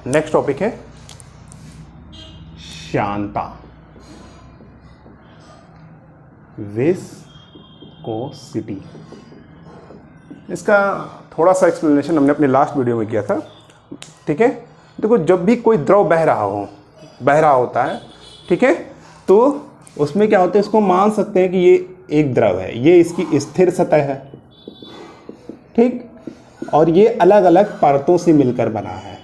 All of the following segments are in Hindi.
नेक्स्ट टॉपिक है श्यानता, विस्कोसिटी। इसका थोड़ा सा एक्सप्लेनेशन हमने अपने लास्ट वीडियो में किया था। ठीक है, देखो जब भी कोई द्रव बह रहा होता है, ठीक है, तो उसमें क्या होता है, इसको मान सकते हैं कि ये एक द्रव है, ये इसकी स्थिर सतह है, ठीक, और ये अलग अलग परतों से मिलकर बना है।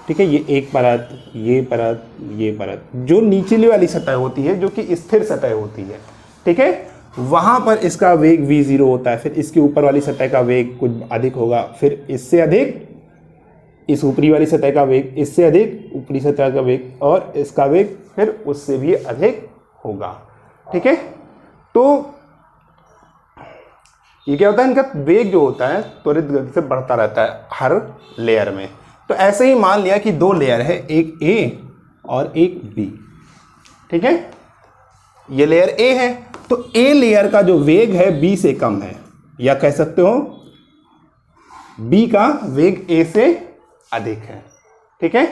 ठीक है, ये एक परत, ये परत, ये परत, जो निचली वाली सतह होती है, जो कि स्थिर सतह होती है, ठीक है, वहां पर इसका वेग v0 होता है। फिर इसके ऊपर वाली सतह का वेग कुछ अधिक होगा, फिर इससे अधिक इस ऊपरी वाली सतह का वेग, इससे अधिक ऊपरी सतह का वेग, और इसका वेग फिर उससे भी अधिक होगा। ठीक है, तो ये क्या होता है, इनका वेग जो होता है त्वरित गति से बढ़ता रहता है हर लेयर में। तो ऐसे ही मान लिया कि दो लेयर है, एक A और एक B। ठीक है, ये लेयर A है, तो A लेयर का जो वेग है B से कम है, या कह सकते हो B का वेग A से अधिक है। ठीक है,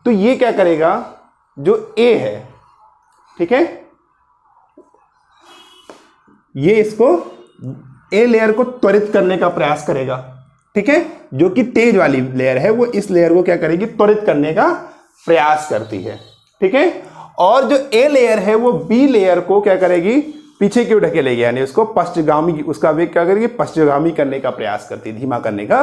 तो ये क्या करेगा, जो A है, ठीक है, ये इसको A लेयर को त्वरित करने का प्रयास करेगा। ठीक है, जो कि तेज वाली लेयर है, वो इस लेयर को क्या करेगी, त्वरित करने का प्रयास करती है। ठीक है, और जो A लेयर है वो B लेयर को क्या करेगी, पीछे क्यों ढकेलेगी, यानी उसको पश्चगामी, उसका वेग क्या करेगी, पश्चगामी करने का प्रयास करती है, धीमा करने का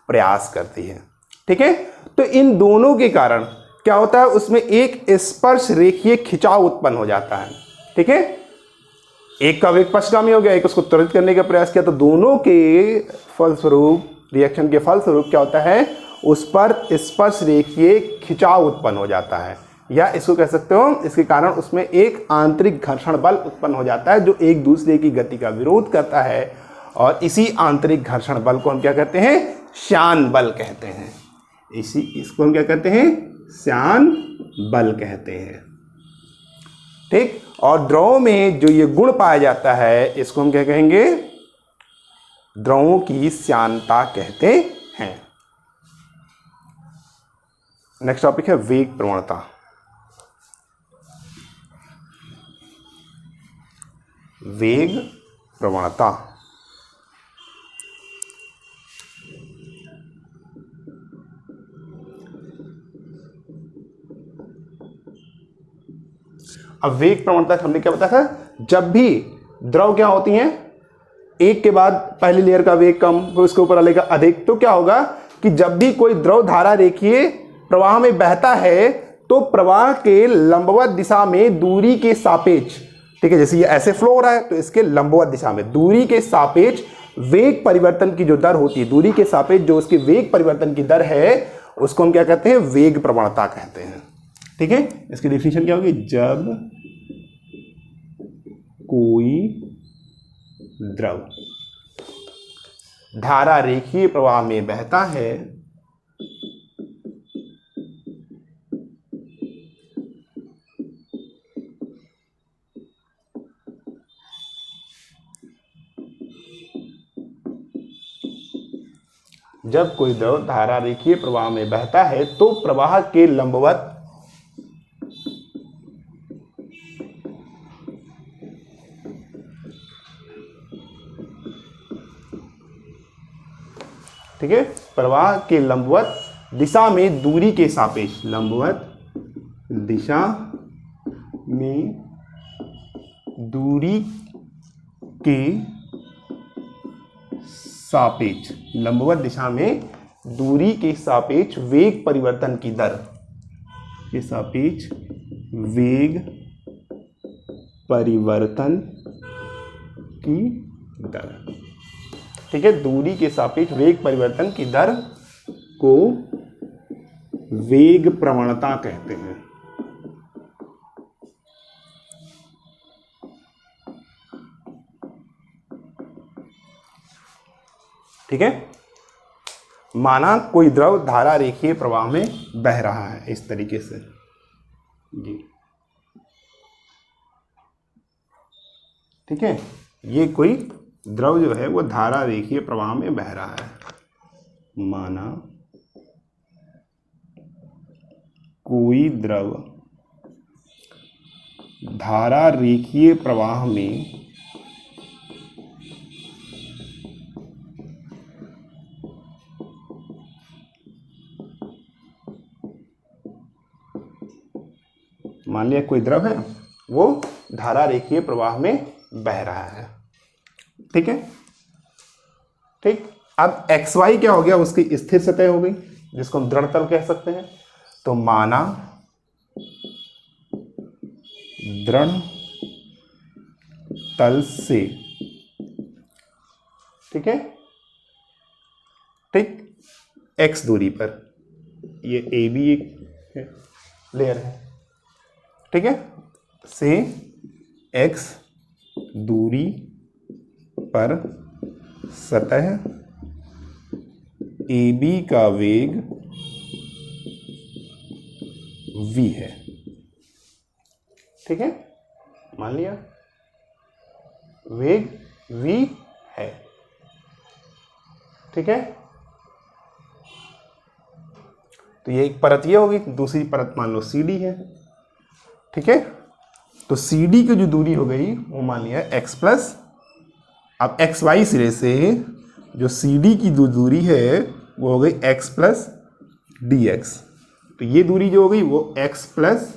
प्रयास करती है। ठीक है, तो इन दोनों के कारण क्या होता है, उसमें एक स्पर्श रेखीय खिंचाव उत्पन्न हो जाता है। ठीक है, एक का वेग पश्चगामी हो गया, एक उसको त्वरित करने का प्रयास किया, तो दोनों के फलस्वरूप, रिएक्शन के फलस्वरूप क्या होता है, उस पर स्पर्श रेखीय खिंचाव उत्पन्न हो जाता है, या इसको कह सकते हो, इसके कारण उसमें एक आंतरिक घर्षण बल उत्पन्न हो जाता है, जो एक दूसरे की गति का विरोध करता है, और इसी आंतरिक घर्षण बल को हम क्या कहते हैं, श्यान बल कहते हैं। इसको हम क्या कहते हैं, श्यान बल कहते हैं। ठीक, और द्रव में जो ये गुण पाया जाता है, इसको हम क्या कहेंगे, द्रवों की श्यानता कहते हैं। नेक्स्ट टॉपिक है वेग प्रवणता। वेग प्रवणता, अब वेग प्रवणता हमने क्या बताया था, जब भी द्रव क्या होती हैं, एक के बाद पहली लेयर का वेग कम, फिर उसके ऊपर वाले का अधिक, तो क्या होगा कि जब भी कोई द्रव धारा रेखीय प्रवाह में बहता है, तो प्रवाह के लंबवत दिशा में दूरी के सापेक्ष, ठीक है, जैसे ये ऐसे फ्लो हो रहा है, तो इसके लंबवत दिशा में दूरी के सापेक्ष वेग परिवर्तन की जो दर होती है, दूरी के सापेक्ष जो उसकी वेग परिवर्तन की दर है, उसको हम क्या कहते हैं, वेग प्रवणता कहते हैं। ठीक है, इसकी डेफिनेशन क्या होगी, जब कोई द्रव धारा रेखीय प्रवाह में बहता है, जब कोई द्रव धारा रेखीय प्रवाह में बहता है, तो प्रवाह के लंबवत ठीक है, प्रवाह के लंबवत दिशा में दूरी के सापेक्ष, लंबवत दिशा में दूरी के सापेक्ष, लंबवत दिशा में दूरी के सापेक्ष वेग परिवर्तन की दर के सापेक्ष वेग परिवर्तन की दर। ठीक है, दूरी के सापेक्ष वेग परिवर्तन की दर को वेग प्रवणता कहते हैं। ठीक है, माना कोई द्रव धारा रेखीय प्रवाह में बह रहा है इस तरीके से जी। ठीक है, ये कोई द्रव जो है वो धारा रेखीय प्रवाह में बह रहा है, माना कोई द्रव धारा रेखीय प्रवाह में मान लिया कोई द्रव है वो धारा रेखीय प्रवाह में बह रहा है। ठीक है, ठीक। अब एक्स वाई क्या हो गया, उसकी स्थिर सतह हो गई जिसको हम दृढ़ तल कह सकते हैं। तो माना दृढ़ तल से, ठीक है, ठीक, एक्स दूरी पर, ये ए बी एक लेयर है, ठीक है, से एक्स दूरी पर सतह ए बी का वेग v है। ठीक है, मान लिया वेग v है। ठीक है, तो ये एक परत ये होगी, दूसरी परत मान लो सी डी है। ठीक है, तो सी डी की जो दूरी हो गई वो मान लिया x प्लस, अब एक्स वाई सिरे से जो सी डी की दूरी है वो हो गई x प्लस डी एक्स। तो ये दूरी जो हो गई वो x प्लस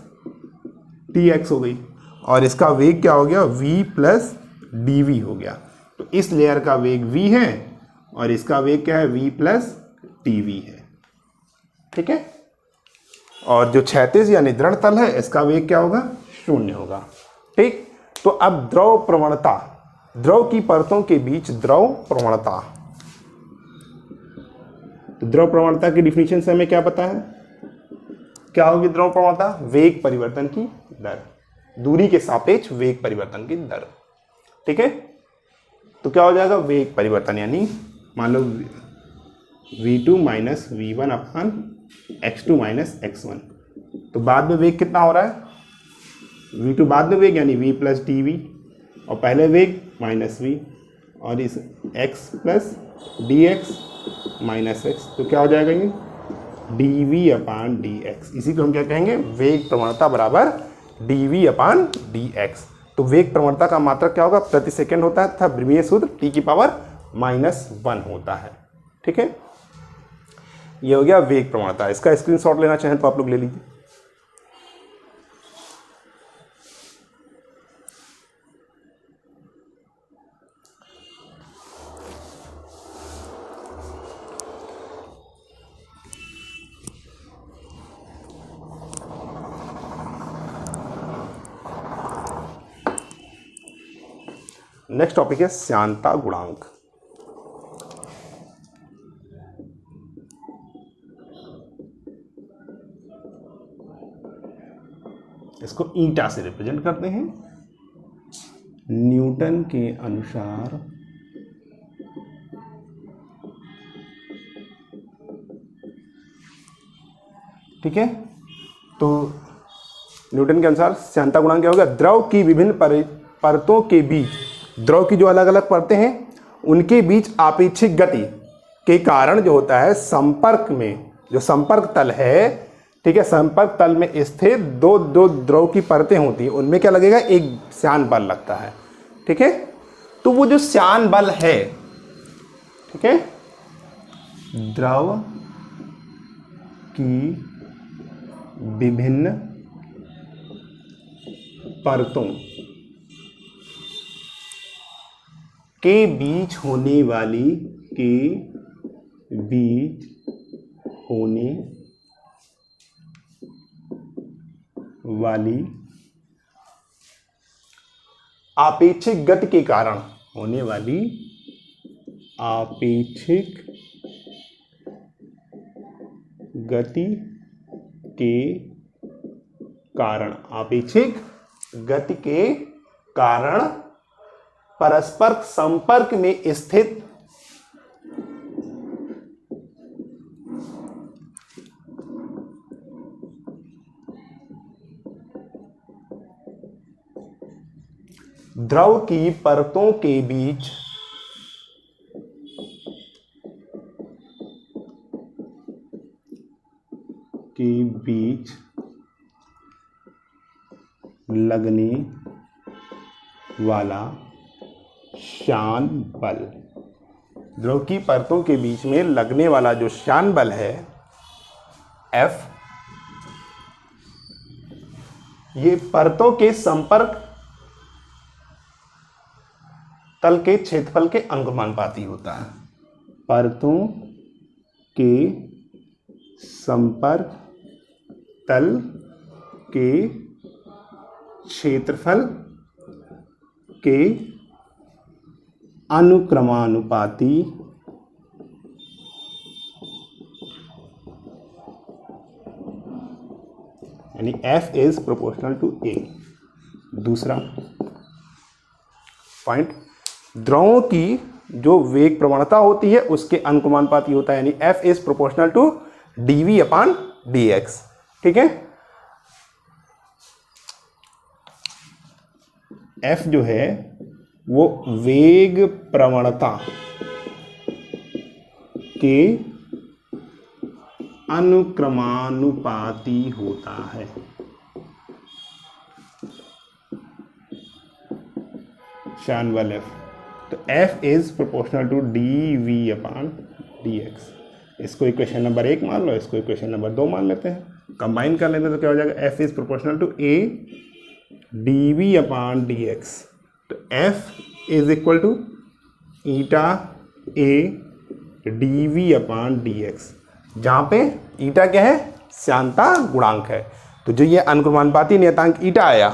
टी एक्स हो गई, और इसका वेग क्या हो गया, v प्लस डी वी हो गया। तो इस लेयर का वेग v है और इसका वेग क्या है, v प्लस टी वी है। ठीक है, और जो क्षैतिज यानी दृढ़ तल है इसका वेग क्या होगा, 0 होगा। ठीक, तो अब द्रव प्रवणता, द्रव की परतों के बीच द्रव प्रवणता। तो द्रव प्रवणता की डिफिनीशन से हमें क्या पता है, क्या होगी द्रव प्रवणता, वेग परिवर्तन की दर, दूरी के सापेक्ष वेग परिवर्तन की दर। ठीक है, तो क्या हो जाएगा, वेग परिवर्तन यानी मान लो v2 minus v1 upon x2 minus x1। तो बाद में वेग कितना हो रहा है, v2 बाद में वेग यानी v प्लस डी वी, और पहले वेग माइनस v, और इस x plus D x minus x. तो क्या हो जाएगा ये D V upon D x. इसी को हम क्या कहेंगे, वेग प्रवणता बराबर D V upon D x. तो वेग प्रवणता का मात्रक क्या होगा, प्रति सेकंड होता है तथा ब्रिमिय सूत्र t की पावर -1 होता है। ठीक है, ये हो गया वेग प्रवणता। इसका स्क्रीनशॉट लेना चाहें तो आप लोग ले लीजिए। नेक्स्ट टॉपिक है श्यानता गुणांक। इसको ईटा से रिप्रेजेंट करते हैं। न्यूटन के अनुसार ठीक है, तो न्यूटन के अनुसार श्यानता गुणांक क्या होगा, द्रव की विभिन्न परतों के बीच, द्रव की जो अलग अलग परतें हैं उनके बीच आपेक्षिक गति के कारण जो होता है, संपर्क में जो संपर्क तल है, ठीक है, संपर्क तल में स्थित दो द्रव की परतें होती हैं, उनमें क्या लगेगा, एक श्यान बल लगता है। ठीक है, तो वो जो श्यान बल है, ठीक है, द्रव की विभिन्न परतों के बीच होने वाली आपेक्षिक गति के कारण होने वाली आपेक्षिक गति के कारण परस्पर संपर्क में स्थित द्रव की परतों के बीच लगने वाला श्यान बल, द्रव की परतों के बीच में लगने वाला जो श्यान बल है F, ये परतों के संपर्क तल के क्षेत्रफल के अनुमानुपाती होता है। परतों के संपर्क तल के क्षेत्रफल के अनुक्रमानुपाती यानी F is proportional to A। दूसरा पॉइंट, द्रवों की जो वेग प्रवणता होती है उसके अनुक्रमानुपाती होता है, यानी F is proportional to dV upon dx। ठीक है, F जो है वो वेग प्रवणता के अनुक्रमानुपाती होता है। श्यान बल F, तो F is proportional to dV upon dx। इसको इक्वेशन नंबर 1 मान लो, इसको इक्वेशन नंबर 2 मान लेते हैं, कंबाइन कर लेते हैं तो क्या हो जाएगा, F is proportional to A dV upon dx। तो F is equal to eta A dV upon dx, जहाँ पे ईटा क्या है, श्यानता गुणांक है। तो जो ये अनुक्रमानुपाती नियतांक ईटा आया,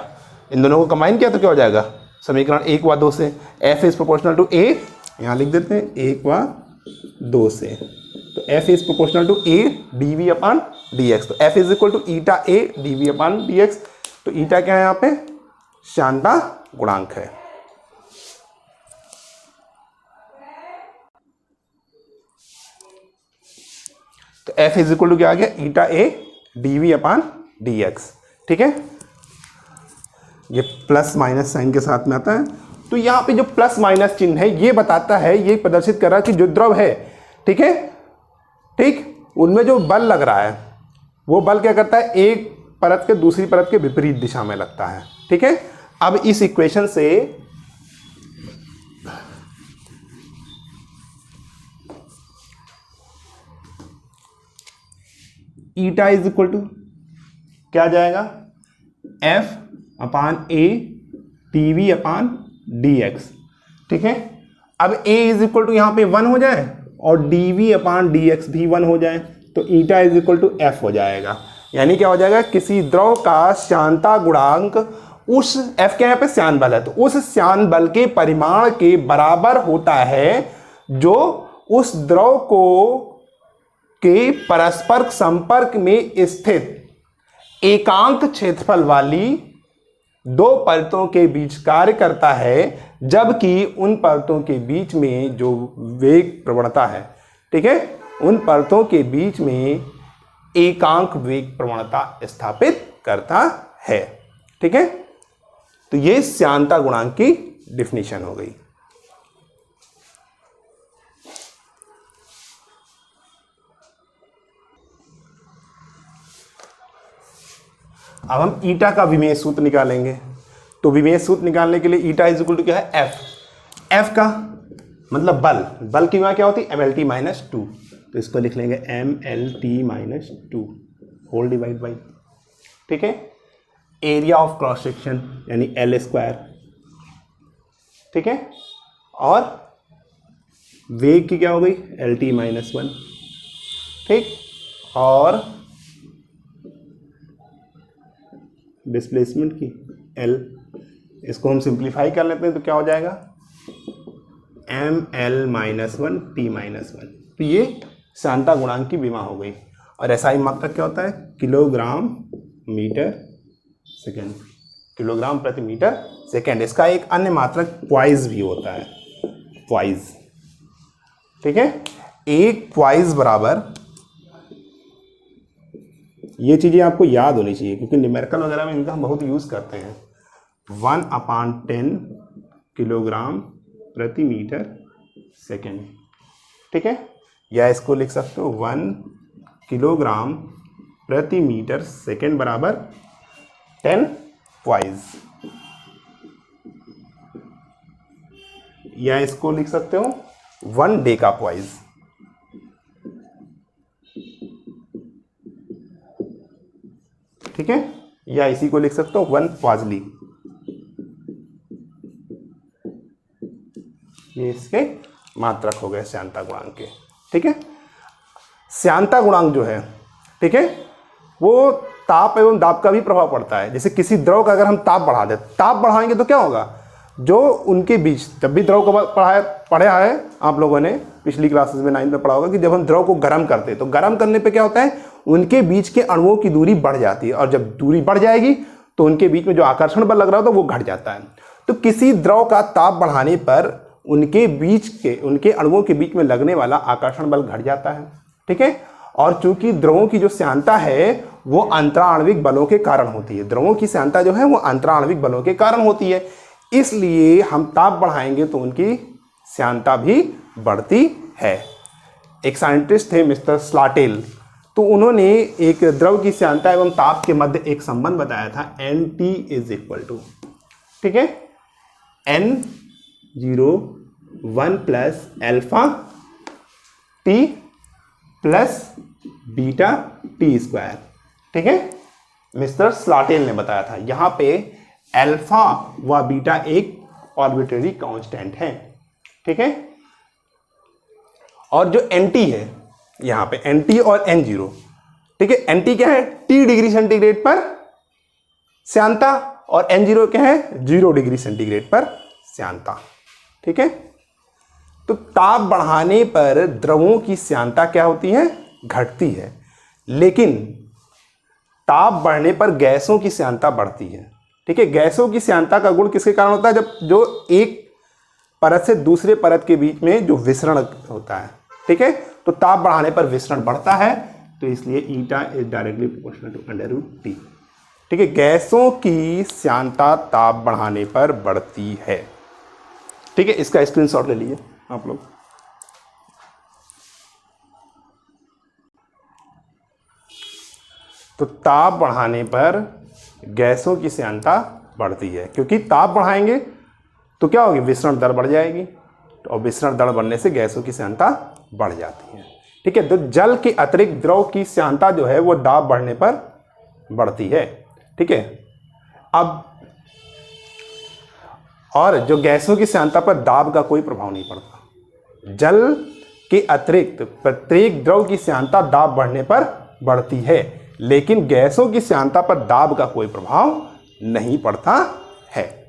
इन दोनों को कंबाइन किया तो क्या हो जाएगा, समीकरण 1 व 2 से F is proportional to A, यहाँ लिख देते हैं 1 व 2 से, तो F is proportional to A dV upon dx। तो F is equal to eta A dV upon dx। तो ईटा क्या है यहाँ पे, श्यानता गुणांक है। तो F इज इक्वल टू क्या आ गया, ईटा A dV अपॉन dx। ठीक है, ये प्लस माइनस साइन के साथ में आता है। तो यहाँ पे जो प्लस माइनस चिन्ह है ये बताता है, ये प्रदर्शित कर रहा है कि जो द्रव है, ठीक है, ठीक, उनमें जो बल लग रहा है वो बल क्या करता है, एक परत के दूसरी परत के विपरीत दिशा में लगता है। ठीक है, अब इस इक्वेशन से ईटा इज इक्वल टू क्या आ जाएगा, F upon A dV upon dx। ठीक है, अब A इज इक्वल टू यहाँ पे 1 हो जाए और dV अपॉन dx भी 1 हो जाए, तो eta is equal to F हो जाएगा। यानी क्या हो जाएगा, किसी द्रव का श्यानता गुणांक उस F के यहाँ पे श्यान बल है, तो उस श्यान बल के परिमाण के बराबर होता है जो उस द्रव को के परस्पर संपर्क में स्थित एकांक क्षेत्रफल वाली दो परतों के बीच कार्य करता है, जबकि उन परतों के बीच में जो वेग प्रवणता है, ठीक है, उन परतों के बीच में एकांक वेग प्रवणता स्थापित करता है। ठीक है, तो ये श्यानता गुणांक की डिफिनीशन हो गई। अब हम ईटा का विमेय सूत्र निकालेंगे। तो विमेय सूत्र निकालने के लिए ईटा इज इक्वल टू क्या है, एफ। एफ का मतलब बल, बल की वहाँ क्या होती है, mlt माइनस 2, तो इसको लिख लेंगे mlt minus 2 whole divide by, ठीक है, एरिया ऑफ क्रॉस सेक्शन यानी एल स्क्वायर, ठीक है, और वेग की क्या हो गई lt माइनस 1, ठीक, और डिस्प्लेसमेंट की L, इसको हम सिंप्लीफाई कर लेते हैं तो क्या हो जाएगा ml माइनस 1 t माइनस 1। तो ये श्यानता गुणांक की विमा हो गई। और SI मात्रक क्या होता है, किलोग्राम मीटर सेकेंड, किलोग्राम प्रति मीटर सेकेंड। इसका एक अन्य मात्रक क्वाइज भी होता है, क्वाइज, ठीक है, एक क्वाइज बराबर, ये चीज़ें आपको याद होनी चाहिए क्योंकि न्यूमेरिकल वगैरह में इनका हम बहुत यूज़ करते हैं। 1/10 किलोग्राम प्रति मीटर सेकेंड, ठीक है, या इसको लिख सकते हो 1 किलोग्राम प्रति मीटर सेकेंड बराबर 10 पॉइज, या इसको लिख सकते हो 1 डेका पॉइज। ठीक है, या इसी को लिख सकते हो 1 पाजली। ये इसके मात्रक हो गए श्यानता गुणांक के। ठीक है, श्यानता गुणांक जो है, ठीक है, वो ताप एवं दाब का भी प्रभाव पड़ता है। जैसे किसी द्रव का अगर हम ताप बढ़ा दें, ताप बढ़ाएंगे तो क्या होगा, जो उनके बीच, जब भी द्रव को पढ़ा है आप लोगों ने पिछली क्लासेस में 9th में पढ़ा होगा कि जब हम द्रव को गर्म करते हैं तो गर्म करने पे क्या होता है, उनके बीच के अणुओं की दूरी बढ़ जाती है, और जब दूरी बढ़ जाएगी तो उनके बीच में जो आकर्षण बल लग रहा होता है वो घट जाता है। तो किसी द्रव का ताप बढ़ाने पर उनके अणुओं के बीच में लगने वाला आकर्षण बल घट जाता है। ठीक है, और चूंकि द्रवों की जो श्यानता है वो अंतराण्विक बलों के कारण होती है, द्रवों की श्यानता जो है वो अंतराण्विक बलों के कारण होती है, इसलिए हम ताप बढ़ाएंगे तो उनकी श्यानता भी बढ़ती है। एक साइंटिस्ट थे मिस्टर स्लाटेल, तो उन्होंने एक द्रव की श्यानता एवं ताप के मध्य एक संबंध बताया था, NT इज इक्वल टू, ठीक है, N01 plus alpha T plus beta T square. ठीक है, मिस्टर स्लाटेल ने बताया था। यहां पे अल्फा व बीटा एक आर्बिट्रेरी कांस्टेंट है। ठीक है, और जो NT है यहां पे NT और N0, ठीक है, NT क्या है, T डिग्री सेंटीग्रेड पर श्यानता, और N0 क्या है, 0 डिग्री सेंटीग्रेड पर श्यानता। ठीक है, तो ताप बढ़ाने पर द्रवों की श्यानता क्या होती है, घटती है, लेकिन ताप बढ़ने पर गैसों की श्यानता बढ़ती है। ठीक है, गैसों की श्यानता का गुण किसके कारण होता है, जब जो एक परत से दूसरे परत के बीच में जो विसरण होता है। ठीक है, तो ताप बढ़ाने पर विसरण बढ़ता है, तो इसलिए eta is directly proportional to √T। ठीक है, गैसों की श्यानता ताप बढ़ाने पर बढ़ती है। ठीक है, इसका स्क्रीनशॉट ले लीजिए आप लोग। तो ताप बढ़ाने पर गैसों की श्यानता बढ़ती है, क्योंकि ताप बढ़ाएंगे तो क्या होगी, विसरण दर बढ़ जाएगी, और विसरण दर बढ़ने से गैसों की श्यानता बढ़ जाती है। ठीक है, तो जल के अतिरिक्त द्रव की श्यानता जो है वो दाब बढ़ने पर बढ़ती है। ठीक है, अब और जो गैसों की श्यानता पर दाब का कोई प्रभाव नहीं पड़ता। जल के अतिरिक्त प्रत्येक द्रव की श्यानता दाब बढ़ने पर बढ़ती है, लेकिन गैसों की श्यानता पर दाब का कोई प्रभाव नहीं पड़ता है।